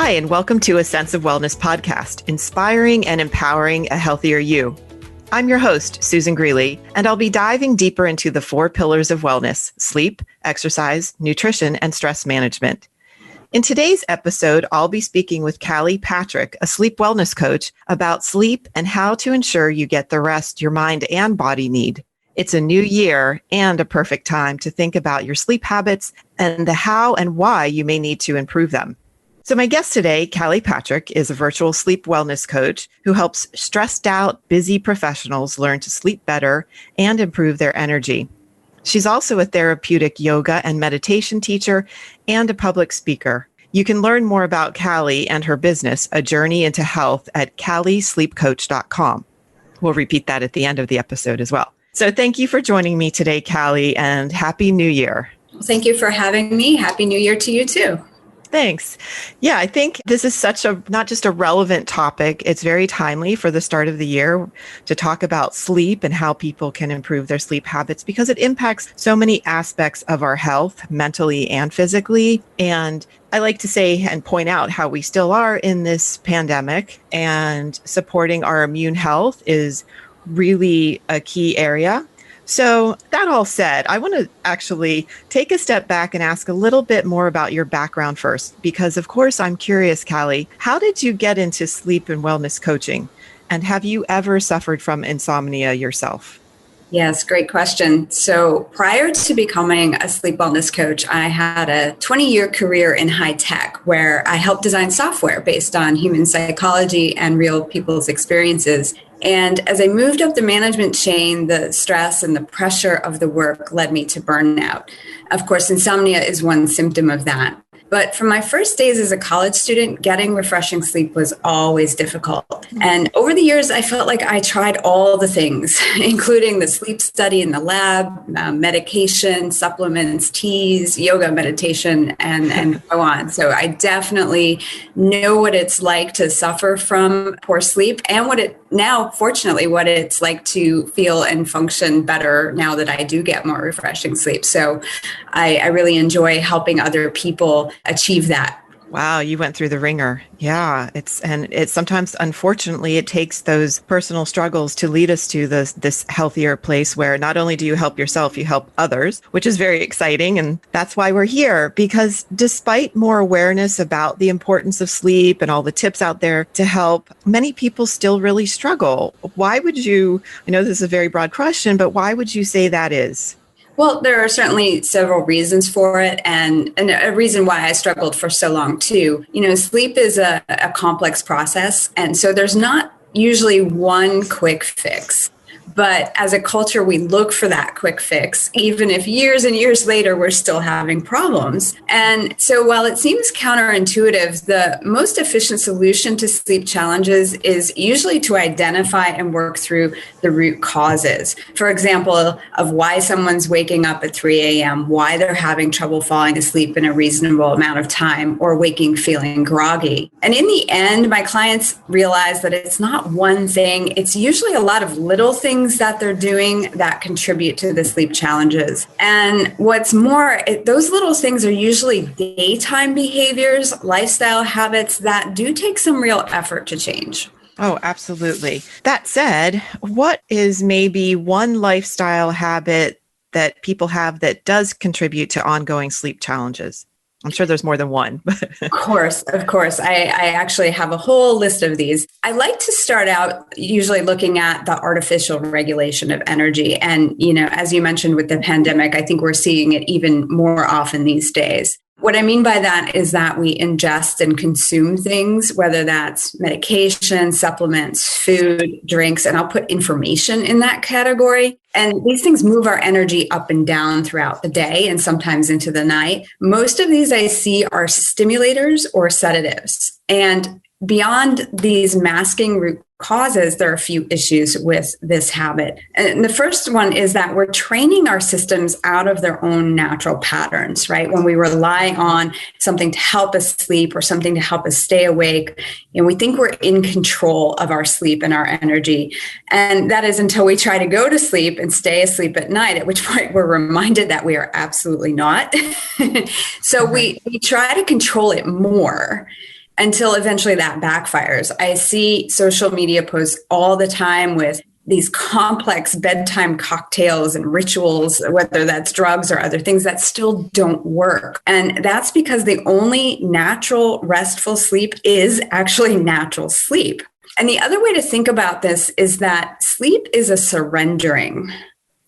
Hi, and welcome to A Sense of Wellness podcast, inspiring and empowering a healthier you. I'm your host, Susan Greeley, and I'll be diving deeper into the 4 pillars of wellness: sleep, exercise, nutrition, and stress management. In today's episode, I'll be speaking with Callie Patrick, a sleep wellness coach, about sleep and how to ensure you get the rest your mind and body need. It's a new year and a perfect time to think about your sleep habits and the how and why you may need to improve them. So my guest today, Callie Patrick, is a virtual sleep wellness coach who helps stressed out, busy professionals learn to sleep better and improve their energy. She's also a therapeutic yoga and meditation teacher and a public speaker. You can learn more about Callie and her business, A Journey into Health, at calliesleepcoach.com. We'll repeat that at the end of the episode as well. So thank you for joining me today, Callie, and Happy New Year. Thank you for having me. Happy New Year to you too. Thanks. Yeah, I think this is not just a relevant topic, it's very timely for the start of the year to talk about sleep and how people can improve their sleep habits, because it impacts so many aspects of our health, mentally and physically. And I like to say and point out how we still are in this pandemic, and supporting our immune health is really a key area. So that all said, I want to actually take a step back and ask a little bit more about your background first, because of course I'm curious, Callie, how did you get into sleep and wellness coaching? And have you ever suffered from insomnia yourself? Yes, great question. So prior to becoming a sleep wellness coach, I had a 20-year career in high tech where I helped design software based on human psychology and real people's experiences. And as I moved up the management chain, the stress and the pressure of the work led me to burnout. Of course, insomnia is one symptom of that. But from my first days as a college student, getting refreshing sleep was always difficult. And over the years, I felt like I tried all the things, including the sleep study in the lab, medication, supplements, teas, yoga, meditation, and so on. So I definitely know what it's like to suffer from poor sleep, and fortunately, what it's like to feel and function better now that I do get more refreshing sleep. So I really enjoy helping other people achieve that. Wow, you went through the ringer. Yeah, it's sometimes, unfortunately, it takes those personal struggles to lead us to this healthier place where not only do you help yourself, you help others, which is very exciting. And that's why we're here, because despite more awareness about the importance of sleep and all the tips out there to help, many people still really struggle. Why would you, I know this is a very broad question, but why would you say that is? Well, there are certainly several reasons for it, and a reason why I struggled for so long too. Sleep is a complex process, and so there's not usually one quick fix. But as a culture, we look for that quick fix, even if years and years later, we're still having problems. And so while it seems counterintuitive, the most efficient solution to sleep challenges is usually to identify and work through the root causes. For example, of why someone's waking up at 3 a.m., why they're having trouble falling asleep in a reasonable amount of time, or waking feeling groggy. And in the end, my clients realize that it's not one thing. It's usually a lot of little things that they're doing that contribute to the sleep challenges. And what's more, those little things are usually daytime behaviors, lifestyle habits that do take some real effort to change. Oh, absolutely. That said, what is maybe one lifestyle habit that people have that does contribute to ongoing sleep challenges? I'm sure there's more than one. Of course. I actually have a whole list of these. I like to start out usually looking at the artificial regulation of energy. And, as you mentioned with the pandemic, I think we're seeing it even more often these days. What I mean by that is that we ingest and consume things, whether that's medication, supplements, food, drinks, and I'll put information in that category. And these things move our energy up and down throughout the day and sometimes into the night. Most of these I see are stimulators or sedatives. And beyond these masking root causes, there are a few issues with this habit. And the first one is that we're training our systems out of their own natural patterns, right? When we rely on something to help us sleep or something to help us stay awake, and we think we're in control of our sleep and our energy. And that is until we try to go to sleep and stay asleep at night, at which point we're reminded that we are absolutely not. So we try to control it more. until eventually that backfires. I see social media posts all the time with these complex bedtime cocktails and rituals, whether that's drugs or other things that still don't work. And that's because the only natural restful sleep is actually natural sleep. And the other way to think about this is that sleep is a surrendering.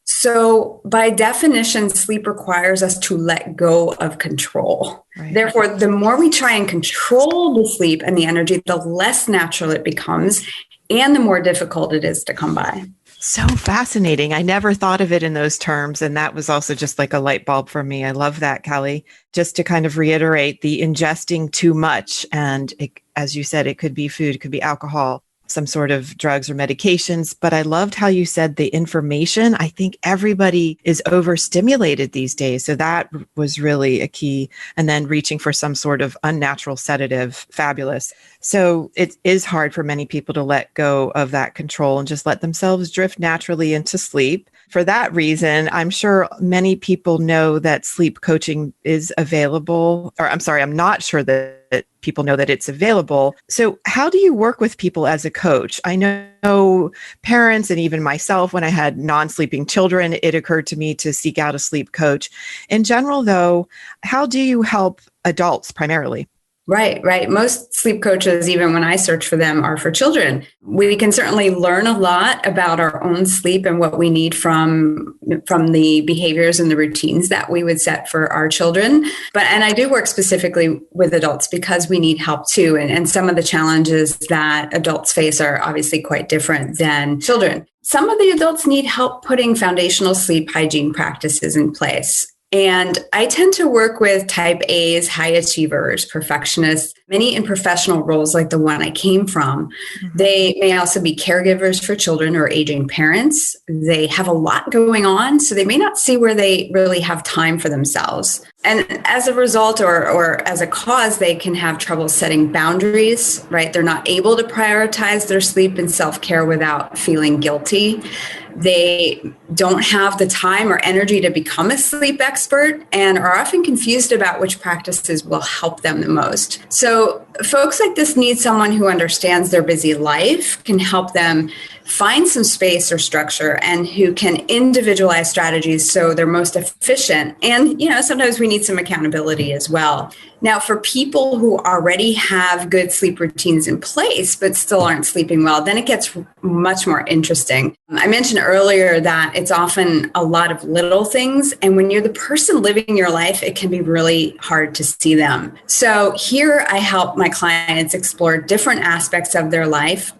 So by definition, sleep requires us to let go of control. Right. Therefore, the more we try and control the sleep and the energy, the less natural it becomes and the more difficult it is to come by. So fascinating. I never thought of it in those terms. And that was also just like a light bulb for me. I love that, Kelly. Just to kind of reiterate the ingesting too much. And it, as you said, it could be food, it could be alcohol, some sort of drugs or medications. But I loved how you said the information. I think everybody is overstimulated these days. So that was really a key. And then reaching for some sort of unnatural sedative, fabulous. So it is hard for many people to let go of that control and just let themselves drift naturally into sleep. For that reason, I'm sure many people know that sleep coaching is available, or I'm sorry, I'm not sure that people know that it's available. So how do you work with people as a coach? I know parents and even myself, when I had non-sleeping children, it occurred to me to seek out a sleep coach. In general, though, how do you help adults primarily? Right. Most sleep coaches, even when I search for them, are for children. We can certainly learn a lot about our own sleep and what we need from the behaviors and the routines that we would set for our children. And I do work specifically with adults because we need help too. And some of the challenges that adults face are obviously quite different than children. Some of the adults need help putting foundational sleep hygiene practices in place. And I tend to work with type A's, high achievers, perfectionists, many in professional roles like the one I came from. Mm-hmm. They may also be caregivers for children or aging parents. They have a lot going on, so they may not see where they really have time for themselves. And as a result or as a cause, they can have trouble setting boundaries, right? They're not able to prioritize their sleep and self-care without feeling guilty. They don't have the time or energy to become a sleep expert and are often confused about which practices will help them the most. So folks like this need someone who understands their busy life, can help them find some space or structure, and who can individualize strategies so they're most efficient. And, sometimes we need some accountability as well. Now, for people who already have good sleep routines in place, but still aren't sleeping well, then it gets much more interesting. I mentioned earlier that it's often a lot of little things. And when you're the person living your life, it can be really hard to see them. So here I help my clients explore different aspects of their life,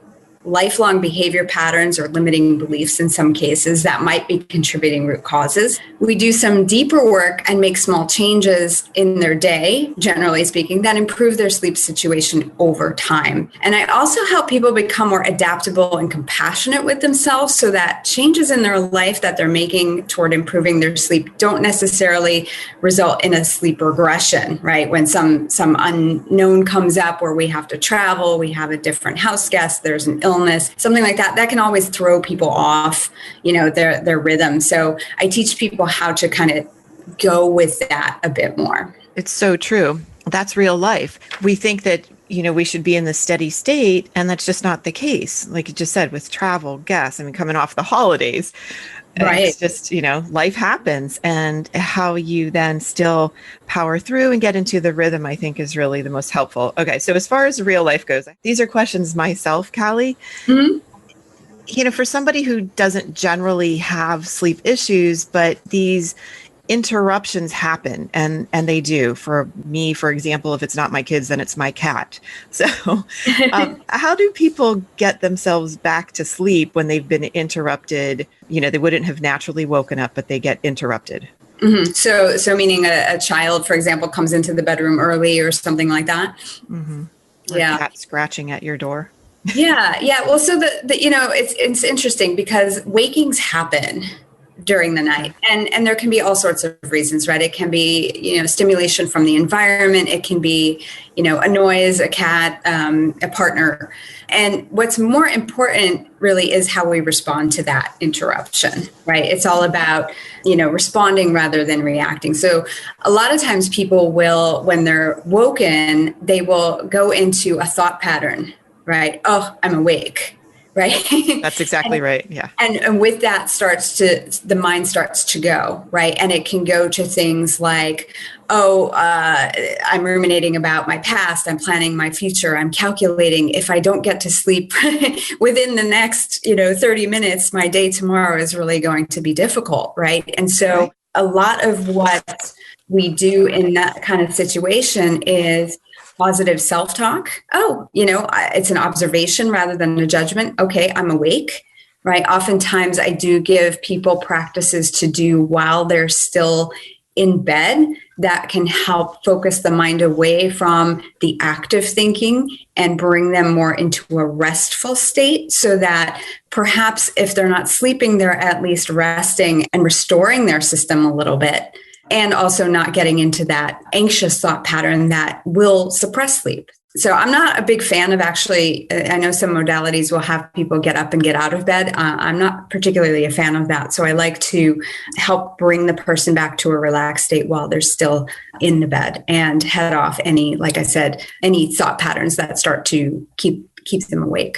lifelong behavior patterns or limiting beliefs in some cases that might be contributing root causes. We do some deeper work and make small changes in their day, generally speaking, that improve their sleep situation over time. And I also help people become more adaptable and compassionate with themselves so that changes in their life that they're making toward improving their sleep don't necessarily result in a sleep regression, right? When some unknown comes up where we have to travel, we have a different house guest, there's an illness, something like that, that can always throw people off, their rhythm. So I teach people how to kind of go with that a bit more. It's so true. That's real life. We think that, we should be in the steady state, and that's just not the case. Like you just said, with travel, guests, coming off the holidays, right? It's just, life happens, and how you then still power through and get into the rhythm, I think, is really the most helpful. Okay. So as far as real life goes, these are questions myself, Callie. Mm-hmm. For somebody who doesn't generally have sleep issues, but these interruptions happen, and they do. For me, for example, if it's not my kids, then it's my cat. So how do people get themselves back to sleep when they've been interrupted? They wouldn't have naturally woken up, but they get interrupted. Mm-hmm. So meaning a child, for example, comes into the bedroom early or something like that. Mm-hmm. Or a cat scratching at your door. Yeah. Well, so it's interesting because wakings happen. during the night. And there can be all sorts of reasons, right? It can be, stimulation from the environment. It can be, a noise, a cat, a partner. And what's more important really is how we respond to that interruption, right? It's all about, responding rather than reacting. So a lot of times people will, when they're woken, they will go into a thought pattern, right? Oh, I'm awake. Right. That's exactly right. Yeah. And with that the mind starts to go, right. And it can go to things like, I'm ruminating about my past. I'm planning my future. I'm calculating if I don't get to sleep within the next, 30 minutes, my day tomorrow is really going to be difficult. Right. And so a lot of what we do in that kind of situation is positive self-talk. It's an observation rather than a judgment. Okay, I'm awake, right? Oftentimes I do give people practices to do while they're still in bed that can help focus the mind away from the active thinking and bring them more into a restful state, so that perhaps if they're not sleeping, they're at least resting and restoring their system a little bit. And also not getting into that anxious thought pattern that will suppress sleep. So I'm not a big fan of I know some modalities will have people get up and get out of bed. I'm not particularly a fan of that. So I like to help bring the person back to a relaxed state while they're still in the bed and head off any thought patterns that start to keep them awake.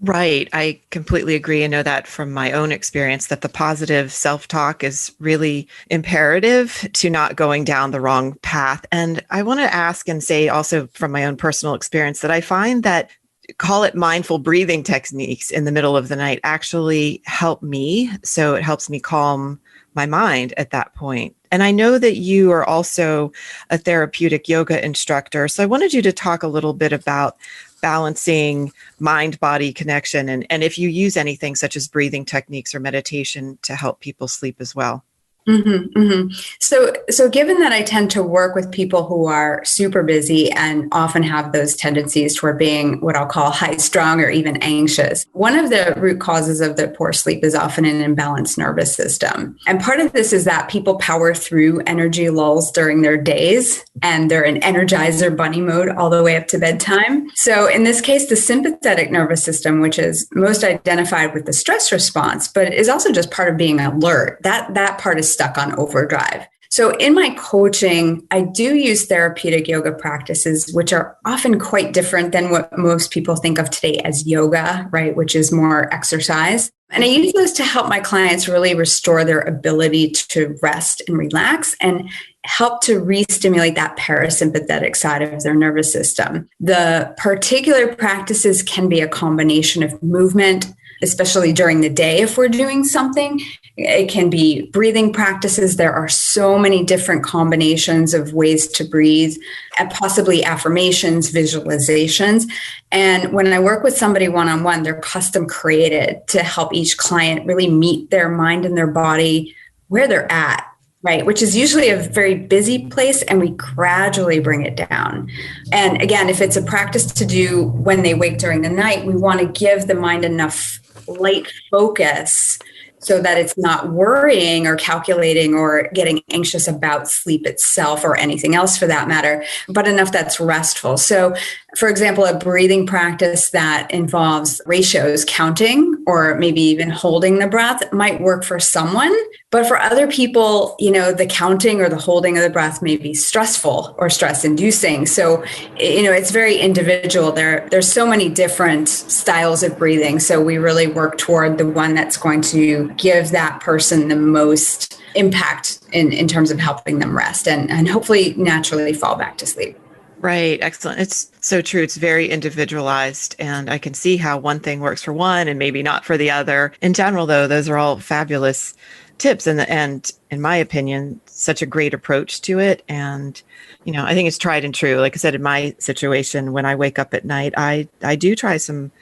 Right. I completely agree. I know that from my own experience that the positive self-talk is really imperative to not going down the wrong path. And I want to ask and say also from my own personal experience that I find that call it mindful breathing techniques in the middle of the night actually help me. So it helps me calm my mind at that point. And I know that you are also a therapeutic yoga instructor. So I wanted you to talk a little bit about balancing mind-body connection and if you use anything such as breathing techniques or meditation to help people sleep as well. Mm-hmm, mm-hmm. So given that I tend to work with people who are super busy and often have those tendencies toward being what I'll call high strung or even anxious, one of the root causes of the poor sleep is often an imbalanced nervous system. And part of this is that people power through energy lulls during their days and they're in energizer bunny mode all the way up to bedtime. So in this case, the sympathetic nervous system, which is most identified with the stress response, but is also just part of being alert, that part is stuck on overdrive. So in my coaching, I do use therapeutic yoga practices, which are often quite different than what most people think of today as yoga, right? Which is more exercise. And I use those to help my clients really restore their ability to rest and relax and help to re-stimulate that parasympathetic side of their nervous system. The particular practices can be a combination of movement, especially during the day if we're doing something. It can be breathing practices. There are so many different combinations of ways to breathe, and possibly affirmations, visualizations. And when I work with somebody one-on-one, they're custom created to help each client really meet their mind and their body where they're at, right? Which is usually a very busy place, and we gradually bring it down. And again, if it's a practice to do when they wake during the night, we want to give the mind enough light focus so that it's not worrying or calculating or getting anxious about sleep itself or anything else for that matter, but enough that's restful. So, for example, a breathing practice that involves ratios, counting, or maybe even holding the breath might work for someone. But for other people, the counting or the holding of the breath may be stressful or stress inducing. So, it's very individual. There's so many different styles of breathing. So we really work toward the one that's going to give that person the most impact in terms of helping them rest and hopefully naturally fall back to sleep. Right. Excellent. It's so true. It's very individualized, and I can see how one thing works for one and maybe not for the other. In general, though, those are all fabulous tips and in my opinion, such a great approach to it. And, I think it's tried and true. Like I said, in my situation, when I wake up at night, I do try some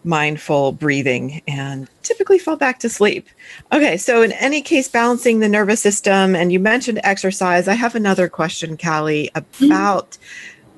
mindful breathing and typically fall back to sleep. Okay. So in any case, balancing the nervous system, and you mentioned exercise. I have another question, Callie, about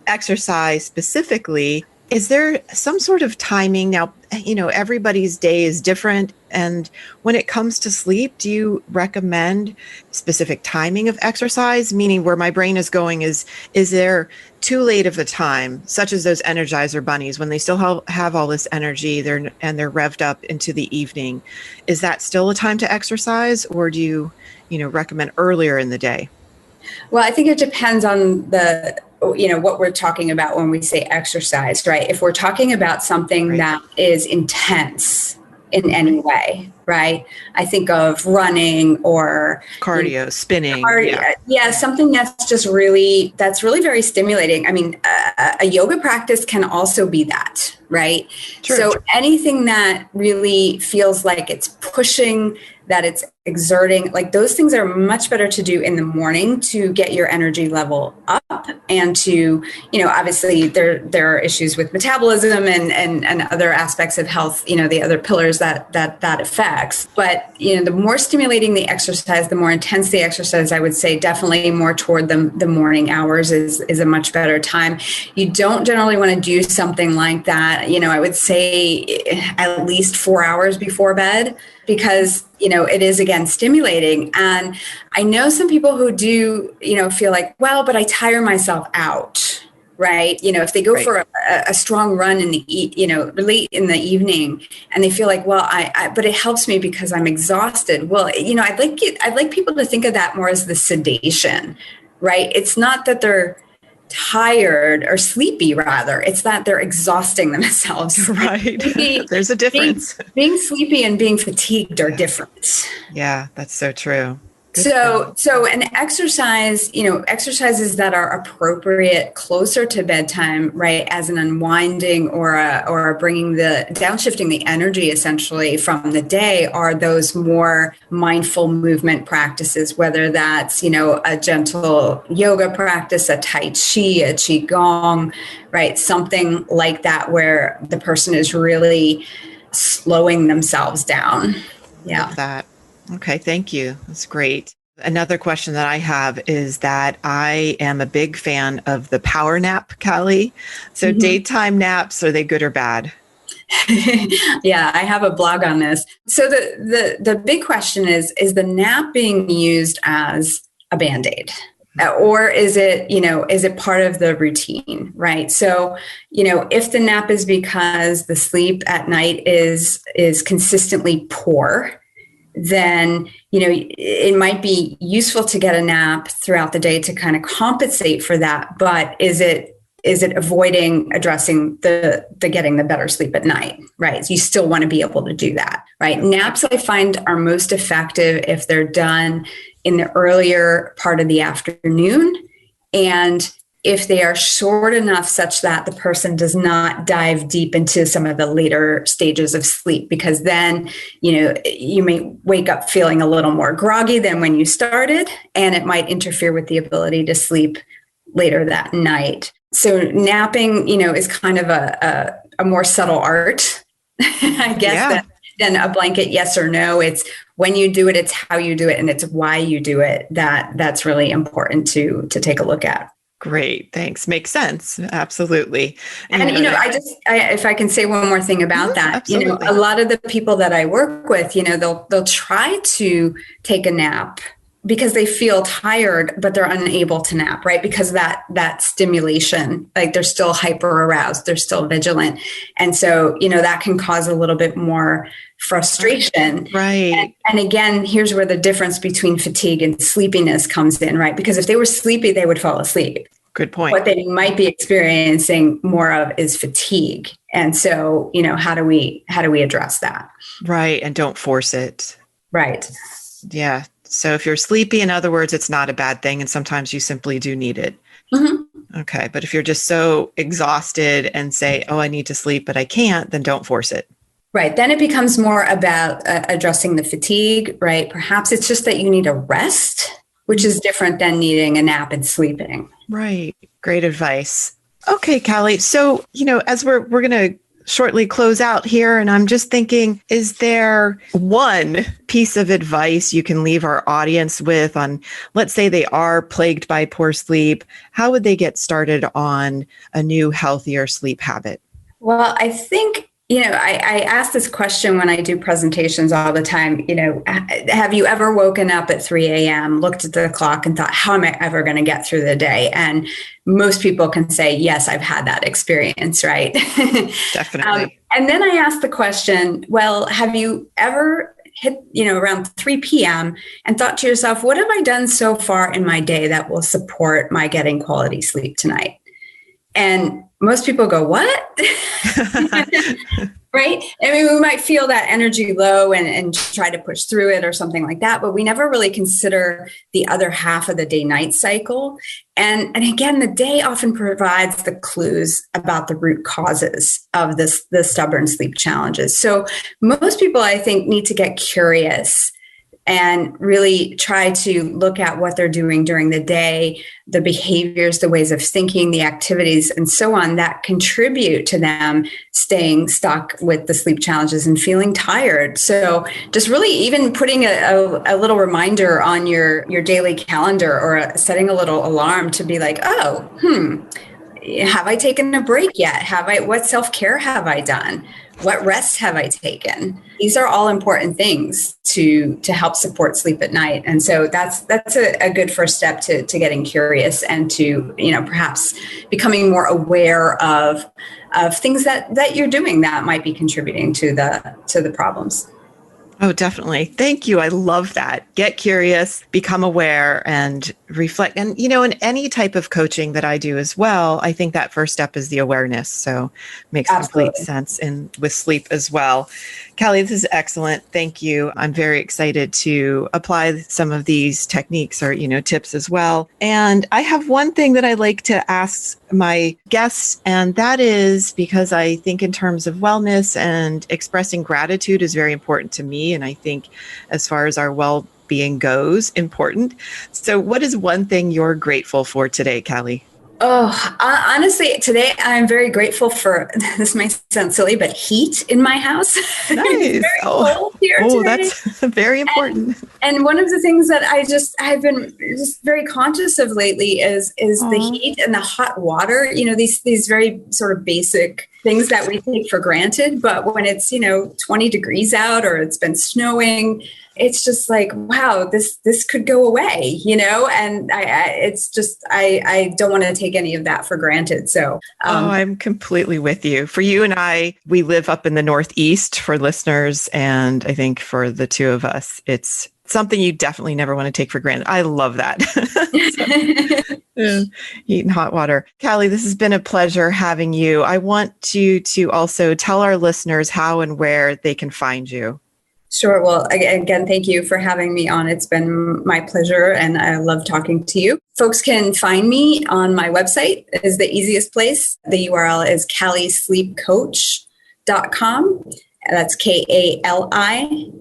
exercise specifically Is there some sort of timing now? Everybody's day is different. And when it comes to sleep, do you recommend specific timing of exercise? Meaning where my brain is going is there too late of a time, such as those Energizer bunnies, when they still have all this energy they're revved up into the evening? Is that still a time to exercise, or do you recommend earlier in the day? Well, I think it depends on what we're talking about when we say exercise, right? If we're talking about something Right. that is intense in any way, right? I think of running or Cardio, spinning. yeah, something that's really very stimulating. I mean, a yoga practice can also be that, right? True. So anything that really feels like it's pushing, that it's exerting, like those things are much better to do in the morning to get your energy level up, and to, obviously there are issues with metabolism and other aspects of health, the other pillars that affects. But, the more stimulating the exercise, the more intense the exercise, I would say definitely more toward the morning hours is a much better time. You don't generally want to do something like that, I would say at least 4 hours before bed, because, it is, again, stimulating. And I know some people who do, feel like, well, but I tire myself out, right? If they go for a strong run in the, late in the evening, and they feel like, well, but it helps me because I'm exhausted. Well, I'd like people to think of that more as the sedation, right? It's not that they're tired or sleepy, rather it's that they're exhausting themselves. Right. There's a difference. Being sleepy and being fatigued are different. Yeah, that's so true. So an exercise, exercises that are appropriate closer to bedtime, right, as an unwinding or bringing downshifting the energy essentially from the day, are those more mindful movement practices, whether that's, a gentle yoga practice, a tai chi, a qigong, right, something like that, where the person is really slowing themselves down. Yeah. Love that. Okay, thank you. That's great. Another question that I have is that I am a big fan of the power nap, Callie. So daytime naps, are they good or bad? Yeah, I have a blog on this. So the big question is the nap being used as a Band-Aid? Or is it part of the routine, right? So, if the nap is because the sleep at night is consistently poor, then, it might be useful to get a nap throughout the day to kind of compensate for that. But is it avoiding addressing the getting the better sleep at night, right? So you still want to be able to do that, right? Naps, I find, are most effective if they're done in the earlier part of the afternoon, and if they are short enough such that the person does not dive deep into some of the later stages of sleep, because then, you may wake up feeling a little more groggy than when you started, and it might interfere with the ability to sleep later that night. So napping, is kind of a more subtle art, I guess, than a blanket yes or no. It's when you do it, it's how you do it, and it's why you do it. That's really important to take a look at. Great. Thanks. Makes sense. Absolutely. And, if I can say one more thing about that, absolutely. A lot of the people that I work with, they'll try to take a nap because they feel tired, but they're unable to nap, right? Because that stimulation, like they're still hyper aroused, they're still vigilant. And so, that can cause a little bit more frustration. Right. And again, here's where the difference between fatigue and sleepiness comes in, right? Because if they were sleepy, they would fall asleep. Good point. What they might be experiencing more of is fatigue. And so, how do we address that? Right. And don't force it. Right. Yeah. So if you're sleepy, in other words, it's not a bad thing. And sometimes you simply do need it. Mm-hmm. Okay. But if you're just so exhausted and say, oh, I need to sleep, but I can't, then don't force it. Right. Then it becomes more about addressing the fatigue, right? Perhaps it's just that you need a rest, which is different than needing a nap and sleeping. Right. Great advice. Okay, Callie. So, as we're going to shortly close out here, and I'm just thinking, is there one piece of advice you can leave our audience with on, let's say they are plagued by poor sleep, how would they get started on a new, healthier sleep habit? Well, I think, I ask this question when I do presentations all the time. Have you ever woken up at 3 a.m., looked at the clock and thought, how am I ever going to get through the day? And most people can say, yes, I've had that experience, right? Definitely. And then I ask the question, well, have you ever hit, around 3 p.m. and thought to yourself, what have I done so far in my day that will support my getting quality sleep tonight? And most people go, what? Right? I mean, we might feel that energy low and try to push through it or something like that, but we never really consider the other half of the day-night cycle. And again, the day often provides the clues about the root causes of the stubborn sleep challenges. So most people, I think, need to get curious and really try to look at what they're doing during the day, the behaviors, the ways of thinking, the activities, and so on that contribute to them staying stuck with the sleep challenges and feeling tired. So just really even putting a little reminder on your daily calendar or setting a little alarm to be like, have I taken a break yet? What self-care have I done? What rest have I taken? These are all important things to help support sleep at night. And so that's a good first step to getting curious and to, perhaps becoming more aware of things that you're doing that might be contributing to the problems. Oh, definitely. Thank you. I love that. Get curious, become aware, and reflect. And, in any type of coaching that I do as well, I think that first step is the awareness. So makes complete sense with sleep as well. Callie, this is excellent. Thank you. I'm very excited to apply some of these techniques or, tips as well. And I have one thing that I like to ask my guests, and that is because I think in terms of wellness and expressing gratitude is very important to me. And I think as far as our well-being goes, important. So what is one thing you're grateful for today, Callie? Oh, honestly, today I'm very grateful for, this might sound silly, but heat in my house. Nice. It's very cold here today. That's very important. And one of the things that I've been just very conscious of lately is the heat and the hot water, these very sort of basic things that we take for granted. But when it's, 20 degrees out or it's been snowing, it's just like, wow, this could go away, and I don't want to take any of that for granted. So I'm completely with you. For you and I, we live up in the Northeast for listeners. And I think for the two of us, it's something you definitely never want to take for granted. I love that. Heat and hot water. Callie, this has been a pleasure having you. I want you to also tell our listeners how and where they can find you. Sure. Well, again, thank you for having me on. It's been my pleasure, and I love talking to you. Folks can find me on my website is the easiest place. The URL is KalliSleepCoach.com. That's KALI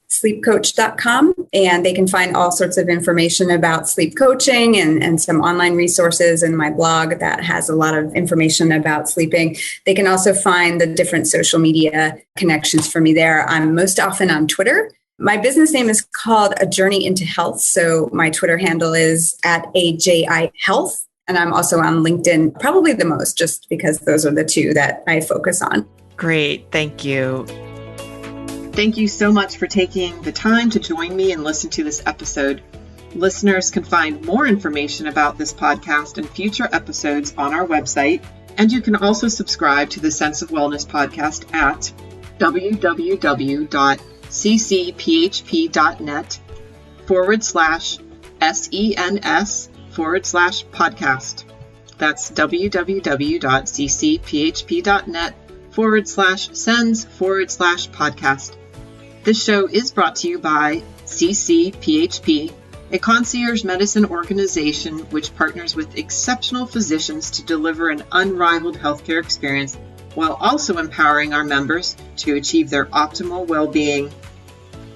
sleepcoach.com. And they can find all sorts of information about sleep coaching and some online resources in my blog that has a lot of information about sleeping. They can also find the different social media connections for me there. I'm most often on Twitter. My business name is called A Journey into Health. So my Twitter handle is @AJI Health. And I'm also on LinkedIn, probably the most, just because those are the two that I focus on. Great. Thank you. Thank you so much for taking the time to join me and listen to this episode. Listeners can find more information about this podcast and future episodes on our website. And you can also subscribe to the Sense of Wellness podcast at www.ccphp.net/SENS/podcast. That's www.ccphp.net/sens/podcast. This show is brought to you by CCPHP, a concierge medicine organization which partners with exceptional physicians to deliver an unrivaled healthcare experience while also empowering our members to achieve their optimal well-being.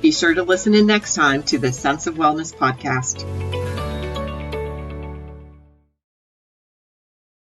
Be sure to listen in next time to the Sense of Wellness podcast.